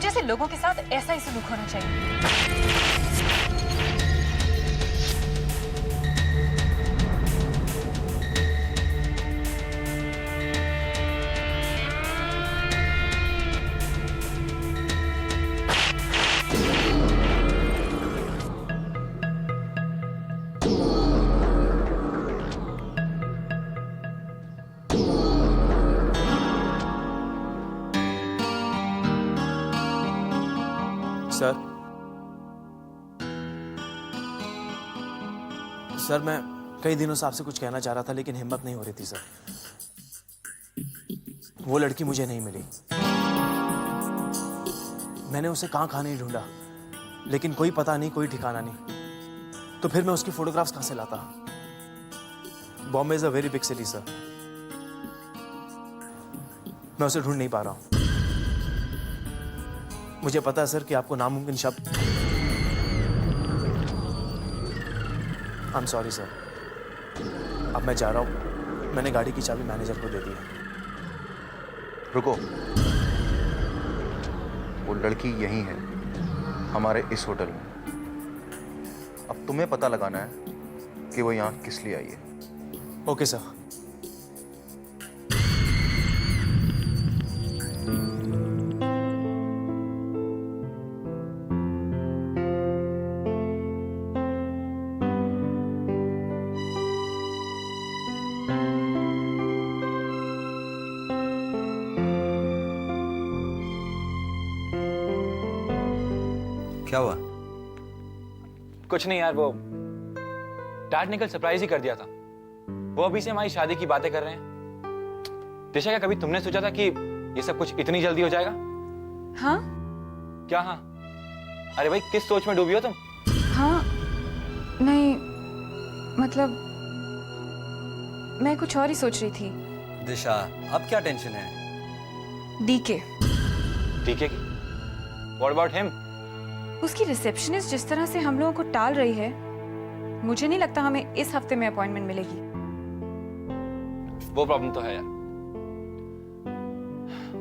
जैसे लोगों के साथ ऐसा ही सलूक होना चाहिए। सर मैं कई दिनों से आपसे कुछ कहना चाह रहा था लेकिन हिम्मत नहीं हो रही थी सर। वो लड़की मुझे नहीं मिली। मैंने उसे कहाँ नहीं ढूंढा लेकिन कोई पता नहीं, कोई ठिकाना नहीं। तो फिर मैं उसकी फोटोग्राफ्स कहाँ से लाता? Bombay is a very big city sir. मैं उसे ढूंढ नहीं पा रहा हूं। मुझे पता है सर कि आपको नामुमकिन शब्द। I am sorry sir. अब मैं जा रहा हूं। मैंने गाड़ी की चाबी मैनेजर को दे दी है। रुको, वो लड़की यहीं है, हमारे इस होटल में। अब तुम्हें पता लगाना है कि वो यहाँ किस लिए आई है। Okay sir. क्या हुआ? कुछ नहीं यार, वो डैड ने कल सरप्राइज ही कर दिया था। वो अभी से हमारी शादी की बातें कर रहे हैं। दिशा, क्या कभी तुमने सोचा था कि ये सब कुछ इतनी जल्दी हो जाएगा? हाँ? क्या हाँ? अरे भाई, किस सोच में डूबी हो तुम? हाँ नहीं, मतलब मैं कुछ और ही सोच रही थी। दिशा, अब क्या टेंशन है? डीके। ठीक है कि व्हाट अबाउट हिम? उसकी रिसेप्शनिस्ट जिस तरह से हम लोगों को टाल रही है, मुझे नहीं लगता हमें इस हफ्ते में अपॉइंटमेंट मिलेगी। वो प्रॉब्लम तो है यार,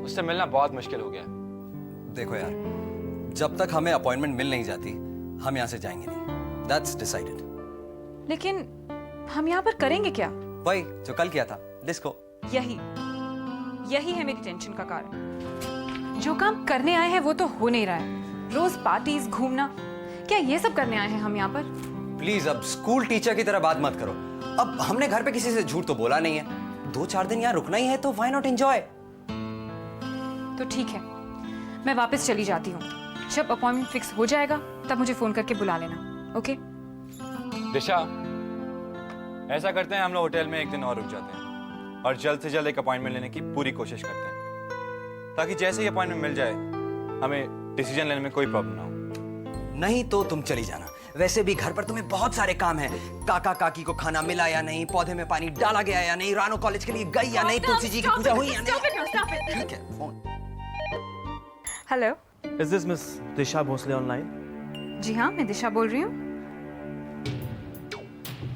उससे मिलना बहुत मुश्किल हो गया। देखो यार, जब तक हमें अपॉइंटमेंट मिल नहीं जाती हम यहाँ से जाएंगे नहीं। That's decided. लेकिन हम यहाँ पर करेंगे क्या? वही जो कल किया था, डिस्को। यही है मेरी टेंशन का कारण। जो काम करने आए हैं वो तो हो नहीं रहा है। रोज पार्टीज, घूमना, क्या ये सब करने आए हैं हम यहाँ पर? प्लीज अब स्कूल टीचर की तरह बात मत करो। अब हमने घर पे किसी से झूठ तो बोला नहीं है। 2-4 दिन यहाँ रुकना ही है तो व्हाई नॉट एंजॉय। तो ठीक है, मैं वापस चली जाती हूँ। जब अपॉइंटमेंट फिक्स हो जाएगा तब मुझे फोन करके बुला लेना। ओके? दिशा, ऐसा करते हैं, हम लोग होटल में एक दिन और रुक जाते हैं और जल्द से जल्द एक अपॉइंटमेंट लेने की पूरी कोशिश करते हैं, ताकि जैसे ही अपॉइंटमेंट मिल जाए हमें डिसीजन लेने में कोई प्रॉब्लम ना हो। नहीं तो तुम चली जाना। वैसे भी घर पर तुम्हें बहुत सारे काम हैं। काका काकी को खाना मिला या नहीं, पौधे में पानी डाला गया या नहीं, रानो कॉलेज के लिए गई या नहीं, तुलसी जी की पूजा हुई या नहीं। ठीक है, phone. Hello, is this miss Disha Bhosle online? जी हाँ, मैं दिशा बोल रही हूँ।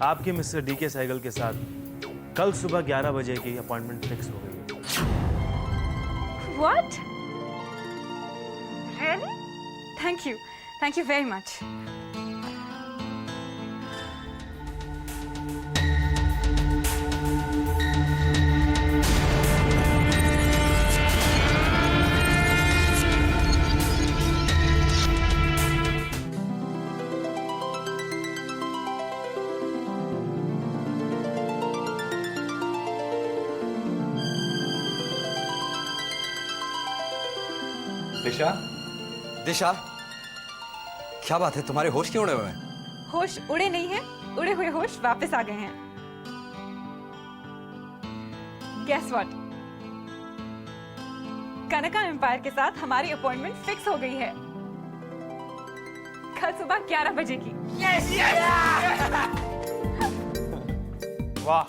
आपके मिस्टर डीके सहगल के साथ कल सुबह 11 बजे की अपॉइंटमेंट फिक्स हो गई है। What? Really? Thank you very much. दिशा? दिशा, क्या बात है, तुम्हारे होश क्यों उड़े हुए हैं? होश उड़े नहीं हैं, उड़े हुए होश वापस आ गए हैं। Guess what? कनका एम्पायर के साथ हमारी अपॉइंटमेंट फिक्स हो गई है, कल सुबह 11 बजे की। वाह,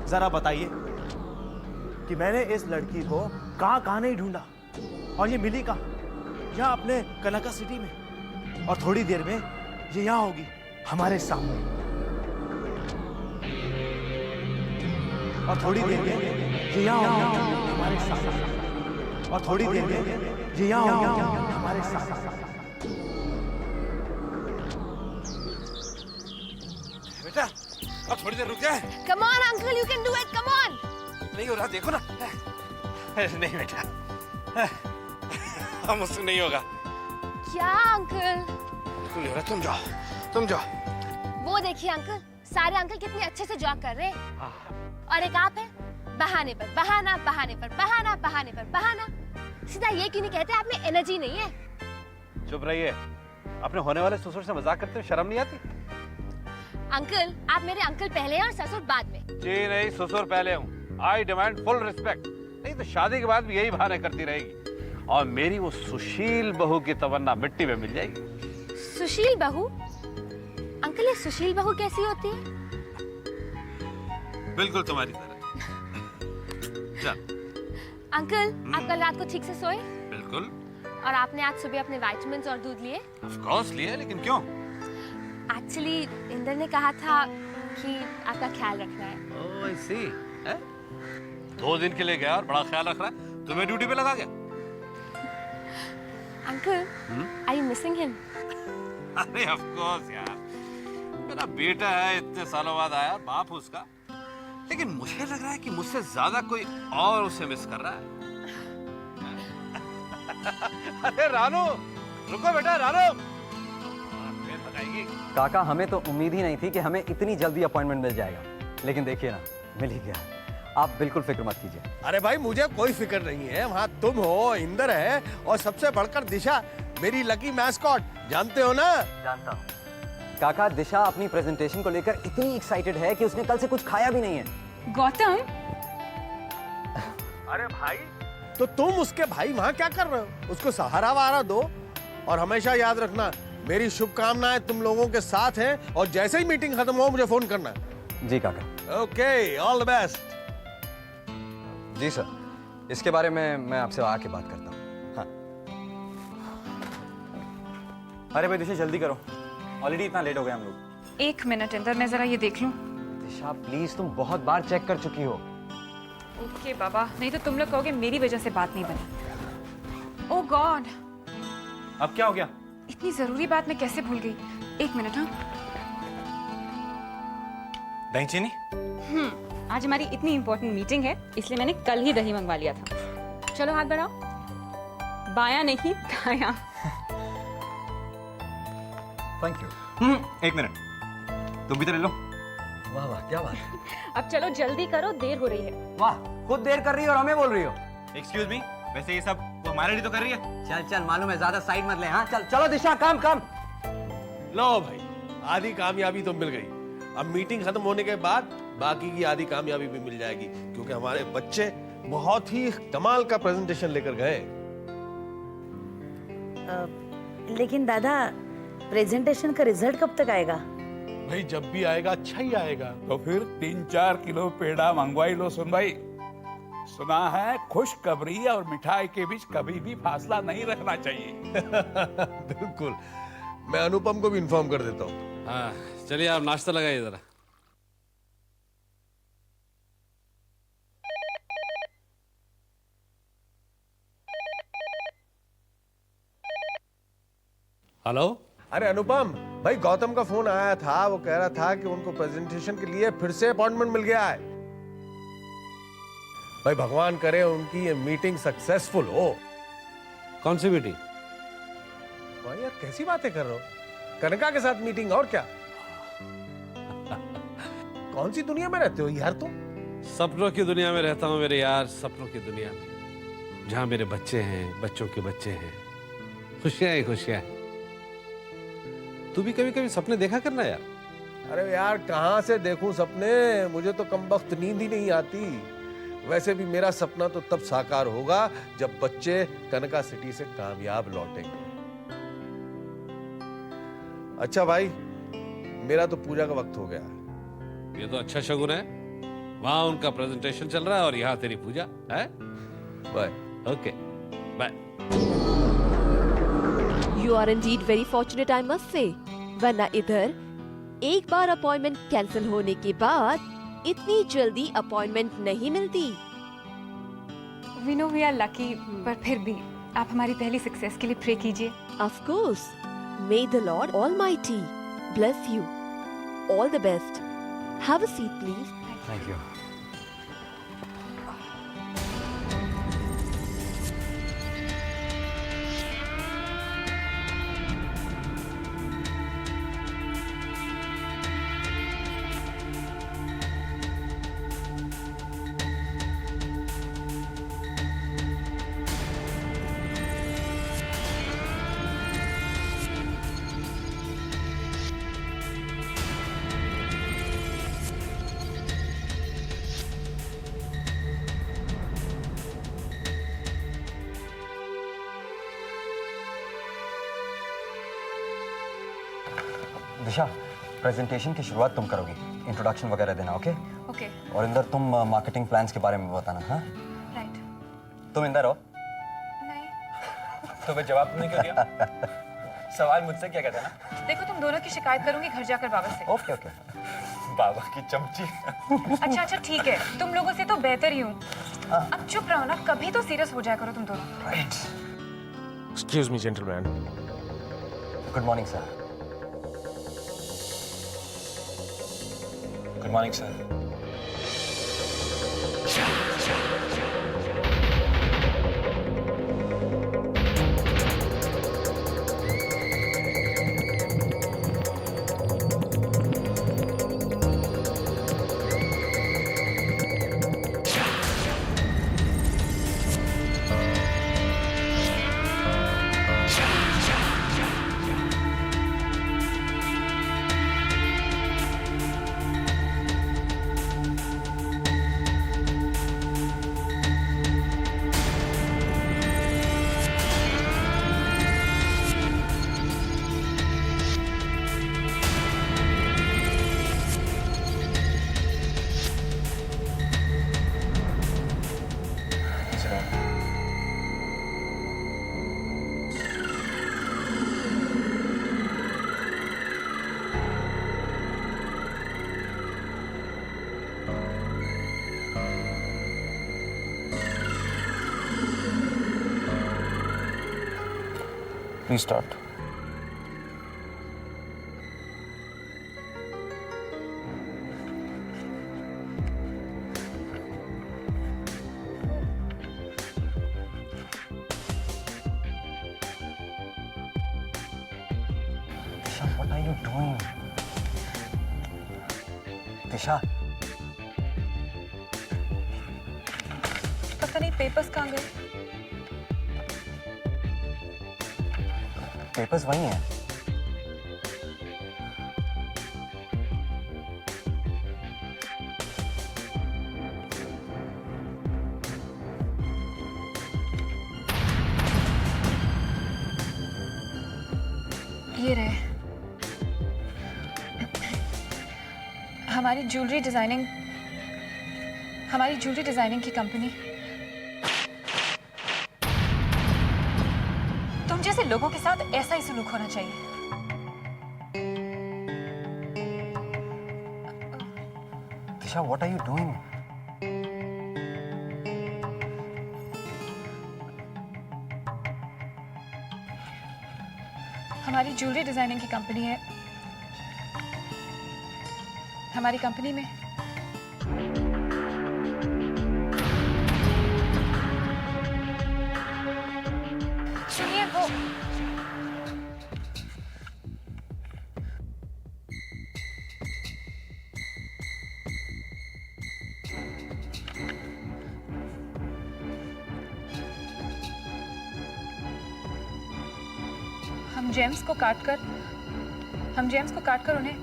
जरा बताइए कि मैंने इस लड़की को कहाँ नहीं ढूंढा और ये मिली कहाँ? यहाँ अपने कनका सिटी में, और थोड़ी देर में ये यहाँ होगी हमारे सामने, और थोड़ी देर में ये यहाँ होगी हमारे सामने। और थोड़ी देर में ये यहाँ होंगे हमारे साथ। बेटा अब थोड़ी देर रुक जाए। Come on, uncle, you can do it. Come on. नहीं हो रहा, देखो ना। नहीं बेटा, हम मुझसे नहीं होगा। क्या अंकल? बिल्कुल नहीं हो रहा, तुम जाओ। वो देखिए अंकल, सारे अंकल कितने अच्छे से जॉग कर रहे हैं। और एक आप है, बहाने पर बहाना, बहाने पर बहाना, बहाने पर बहाना। सीधा ये क्यों नहीं कहते आप में एनर्जी नहीं है? चुप रहिए, अपने होने वाले ससुर से मजाक करते हुए शर्म नहीं आती? अंकल, आप मेरे अंकल पहले हैं और ससुर बाद में। जी नहीं, ससुर पहले हूँ। आई डिमांड फुल रिस्पेक्ट। नहीं तो शादी के बाद भी यही बहाने करती रहेगी और मेरी वो सुशील बहू की तमन्ना मिट्टी में मिल जाएगी। सुशील बहू? अंकल, ये सुशील बहू कैसी होती है? बिल्कुल तुम्हारी तरह। चल। अंकल, आप कल रात को ठीक से सोए? बिल्कुल। और आपने आज सुबह अपने विटामिन्स और दूध लिए? ऑफ कोर्स लिए, लेकिन क्यों? एक्चुअली इंदर ने कहा था कि आपका ख्याल रखना है। ओह, आई सी। 2 दिन के लिए गया और बड़ा ख्याल रख रहा है, तुम्हें ड्यूटी पे लगा गया। Uncle, are you missing him? अरे ऑफ कोर्स यार, मेरा बेटा है, इतने सालों बाद आया, बाप हूँ उसका। लेकिन मुझे लग रहा है कि मुझसे ज्यादा कोई और उसे मिस कर रहा है। अरे रानू, रुको बेटा, रानू। फिर बताएगी। काका, हमें तो उम्मीद ही नहीं थी कि हमें इतनी जल्दी अपॉइंटमेंट मिल जाएगा, लेकिन देखिए ना, मिल ही गया। आप बिल्कुल फिक्र मत कीजिए। अरे भाई, मुझे कोई फिक्र नहीं है। वहाँ तुम हो, इंदर है और सबसे बढ़कर दिशा, मेरी लकी मैस्कॉट, जानते हो ना? जानता हूँ। काका, दिशा अपनी प्रेजेंटेशन को लेकर इतनी एक्साइटेड है कि उसने कल से कुछ खाया भी नहीं है। गौतम, अरे भाई, तो तुम उसके भाई वहाँ क्या कर रहे हो? उसको सहारा वहारा दो और हमेशा याद रखना, मेरी शुभकामनाएं तुम लोगों के साथ हैं और जैसे ही मीटिंग खत्म हो मुझे फोन करना। जी काका। Okay, all the best. जी सर, इसके बारे में मैं आपसे आके बात करता हूँ। हाँ। अरे भाई दिशा, जल्दी करो, ऑलरेडी इतना लेट हो गए हम लोग। 1 मिनट इंदर, मैं जरा ये देख लूं। दिशा प्लीज, तुम बहुत बार चेक कर चुकी हो। ओके बाबा, नहीं तो तुम लोग कहोगे मेरी वजह से बात नहीं बनी। ओह गॉड, अब क्या हो गया? इतनी जरूरी बात मैं कैसे भूल गई। 1 मिनट। हाँ, दही चीनी? आज हमारी इतनी इंपॉर्टेंट मीटिंग है, इसलिए मैंने कल ही दही मंगवा लिया था। चलो हाथ बढ़ाओ, बायां नहीं दायां। Thank you. 1 मिनट, तुम भी तो ले लो। वाह वाह, क्या बात। अब चलो जल्दी करो, देर हो रही है। वाह, खुद देर कर रही हो और हमें बोल रही हो। एक्सक्यूज मी, वैसे ये सब वो हमारे लिए तो कर रही है। चल चल, मालूम है, ज्यादा साइड मत ले। हाँ चल, चलो दिशा, काम काम। लो भाई, आधी कामयाबी तो मिल गई। अब मीटिंग खत्म होने के बाद बाकी की आधी कामयाबी भी मिल जाएगी, क्योंकि हमारे बच्चे बहुत ही कमाल का प्रेजेंटेशन लेकर गए। लेकिन दादा, प्रेजेंटेशन का रिजल्ट कब तक आएगा? भाई जब भी आएगा अच्छा ही आएगा। तो फिर 3-4 किलो पेड़ा मंगवाई लो। सुन भाई, सुना है खुशखबरी और मिठाई के बीच कभी भी फासला नहीं रखना चाहिए। बिल्कुल, मैं अनुपम को भी इन्फॉर्म कर देता हूँ। हाँ, चलिए आप नाश्ता लगाइए जरा। हेलो। अरे अनुपम भाई, गौतम का फोन आया था। वो कह रहा था कि उनको प्रेजेंटेशन के लिए फिर से अपॉइंटमेंट मिल गया है। भाई भगवान करे उनकी ये मीटिंग सक्सेसफुल हो। कौन सी मीटिंग? भाई यार, कैसी बातें कर रहे हो? कनका के साथ मीटिंग, और क्या? कौन सी दुनिया में रहते हो यार तुम? सपनों की दुनिया में रहता हूँ मेरे यार, सपनों की दुनिया में, जहाँ मेरे बच्चे हैं, बच्चों के बच्चे हैं, खुशियां ही खुशियां। तू भी कभी कभी सपने देखा करना यार। अरे यार, कहाँ से देखूं सपने? मुझे तो कमबख्त नींद ही नहीं आती। वैसे भी मेरा सपना तो तब साकार होगा जब बच्चे कनका सिटी से कामयाब लौटेंगे। अच्छा भाई, मेरा तो पूजा का वक्त हो गया है। ये तो अच्छा शगुन है। वहां उनका प्रेजेंटेशन चल रहा है और यहाँ तेरी पूजा है। Bye. Okay, bye. You are indeed very fortunate, I must say. वरना इधर एक बार अपॉइंटमेंट कैंसिल होने के बाद इतनी जल्दी अपॉइंटमेंट नहीं मिलती। We know we are lucky, पर फिर भी आप हमारी पहली सक्सेस के लिए प्रे कीजिए। Of course. May the Lord Almighty bless you. All the best. Have a seat, please. Thank you. Disha, presentation की शुरुआत तुम करोगी, इंट्रोडक्शन वगैरह देना, ओके? ओके। और इंदर तुम मार्केटिंग प्लान्स के बारे में बताना, हाँ? राइट। तुम इंदर हो? नहीं। तो मैं जवाब तुमने क्यों दिया? सवाल मुझसे क्या कहता है ना? देखो तुम दोनों की शिकायत करूंगी घर जाकर बाबा से। Okay okay. बाबा की चमची। अच्छा ठीक है, तुम लोगों से तो बेहतर ही हूँ। अब चुप रहो ना, कभी तो सीरियस हो जाया करो तुम दोनों। Right. Excuse me gentleman. Good morning sir. Good morning sir. Please start. Disha, what are you doing? Disha. पता नहीं पेपर्स कहाँ गए। पेपर्स वही हैं। ये रहे। हमारी ज्वेलरी डिजाइनिंग की कंपनी। तुम जैसे लोगों के साथ ऐसा ही सलूक होना चाहिए। दिशा, what are you doing? हमारी ज्वेलरी डिजाइनिंग की कंपनी है। हमारी कंपनी में सुनिए वो हम जेम्स को काटकर उन्हें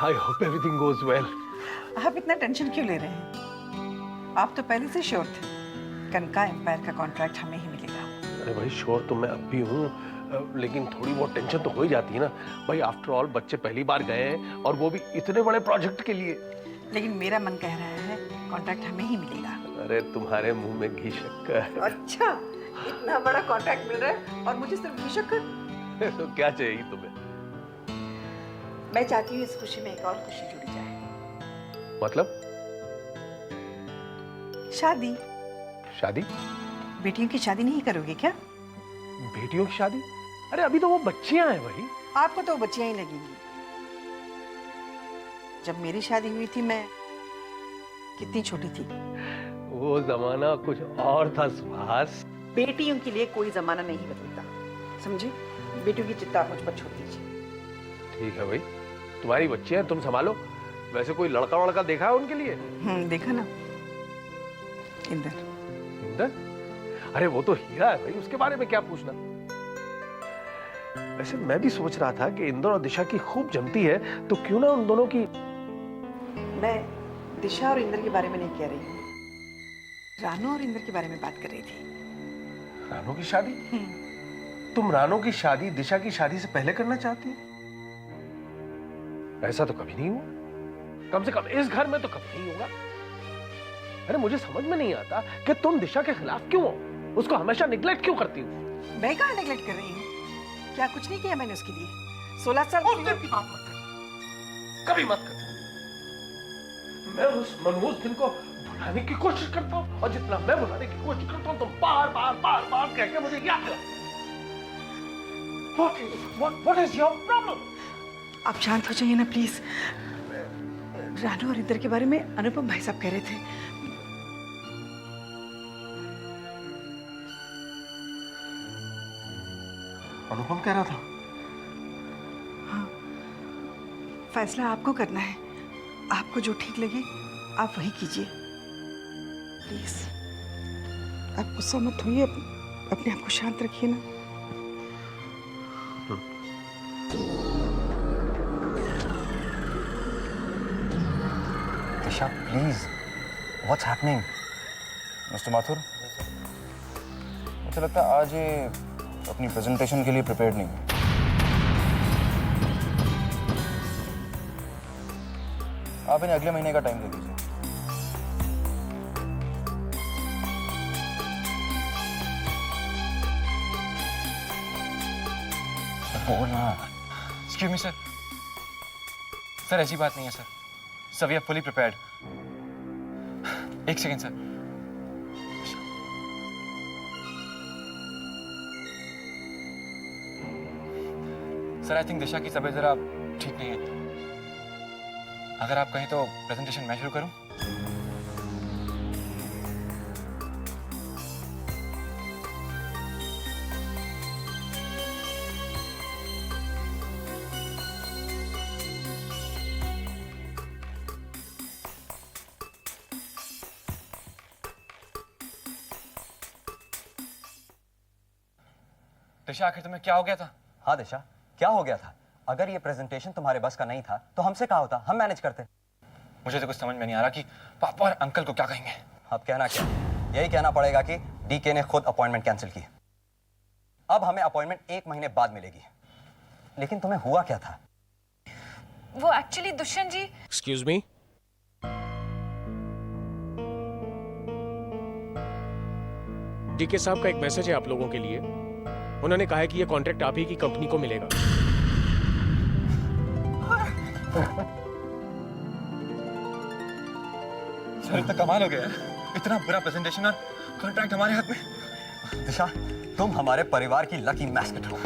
I hope everything goes well. आप इतना टेंशन क्यों ले रहे हैं? आप तो पहले से श्योर थे कनका एम्पायर का कॉन्ट्रैक्ट हमें ही मिलेगा। अरे भाई श्योर तो मैं अब भी हूँ, लेकिन थोड़ी बहुत टेंशन तो हो ही जाती है ना भाई। आफ्टर ऑल बच्चे पहली बार गए हैं और वो भी इतने बड़े प्रोजेक्ट के लिए। लेकिन मेरा मन कह रहा है कॉन्ट्रैक्ट हमें ही मिलेगा। अरे तुम्हारे मुंह में घी शक्कर। अच्छा इतना बड़ा कॉन्ट्रैक्ट मिल रहा है और मुझे सिर्फ मुशक्कत। तो क्या चाहिए तुम्हें? मैं चाहती हूँ इस खुशी में एक और खुशी जुड़ी जाए। मतलब? शादी। शादी? बेटियों की शादी नहीं करोगे क्या? बेटियों की शादी? अरे अभी तो वो बच्चियां हैं भाई। आपको तो बच्चियां ही लगेंगी। जब मेरी शादी हुई थी मैं कितनी छोटी थी। वो जमाना कुछ और था सुहास। बेटियों के लिए कोई जमाना नहीं बदलता, समझे? बेटियों की चिंता मुझ पर छोड़ दीजिए। ठीक है भाई, तुम्हारी बच्चियां तुम संभालो। वैसे कोई लड़का वड़का देखा है उनके लिए? देखा ना, इंदर। इंदर? अरे वो तो हीरा है भाई, उसके बारे में क्या पूछना। वैसे मैं भी सोच रहा था कि इंदर और दिशा की खूब जमती है, तो क्यों ना उन दोनों की। मैं दिशा और इंदर के बारे में नहीं कह रही हूँ, रानू और इंदर के बारे में बात कर रही थी। रानू की शादी? तुम रानू की शादी दिशा की शादी से पहले करना चाहती हो? ऐसा तो कभी नहीं हुआ, कम से कम इस घर में तो कभी नहीं होगा। अरे मुझे समझ में नहीं आता कि तुम दिशा के खिलाफ क्यों हो, उसको हमेशा निगलेक्ट क्यों करती हो? मैं कहाँ निगलेक्ट कर रही हूँ? क्या कुछ नहीं किया मैंने उसके लिए? 16 साल उस दिन की बात मत कर, कभी मत कर। मैं उस मनहूस दिन को भुलाने की कोशिश करता हूँ, और जितना मैं भुलाने की कोशिश करता हूँ तुम बार बार बार बार कह के मुझे याद दिलाते हो। What is your problem? आप शांत हो जाइए ना प्लीज। रानू और इंदर के बारे में अनुपम भाई साहब कह रहे थे। अनुपम कह रहा था? हाँ, फैसला आपको करना है। आपको जो ठीक लगे आप वही कीजिए। प्लीज आप गुस्सा मत होइए, अपने आप को शांत रखिए ना। Disha please, what's happening? Mister Mathur, मुझे लगता है आज ये अपनी प्रेजेंटेशन के लिए प्रिपेयर्ड नहीं है। आप इन्हें अगले महीने का टाइम दे दीजिए। बोलना। Excuse me sir. सर ऐसी बात नहीं है सर। Sir we are fully prepared. एक second sir. Sir I think Disha की तबीयत जरा ठीक नहीं है। अगर आप कहें तो प्रेजेंटेशन मैं शुरू करूं? दिशा आखिर तुम्हें क्या हो गया था? हाँ दिशा, क्या हो गया था? अगर ये प्रेजेंटेशन तुम्हारे बस का नहीं था तो हमसे कहा होता, हम मैनेज करते। मुझे तो कुछ समझ में नहीं आ रहा कि पापा और अंकल को क्या कहेंगे। अब कहना क्या? यही कहना पड़ेगा कि डीके ने खुद अपॉइंटमेंट कैंसिल की। अब हमें अपॉइंटमेंट 1 महीने बाद मिलेगी। लेकिन तुम्हें हुआ क्या था? वो एक्चुअली दुष्यंत जी। एक्सक्यूज मी, डीके साहब का एक मैसेज है आप लोगों के लिए। उन्होंने कहा है कि ये कॉन्ट्रैक्ट आप ही की कंपनी को मिलेगा। सर इतना कमाल हो गया है। इतना बुरा प्रेजेंटेशन और कॉन्ट्रैक्ट हमारे हाथ में। दिशा, तुम हमारे परिवार की लकी मैस्केट हो।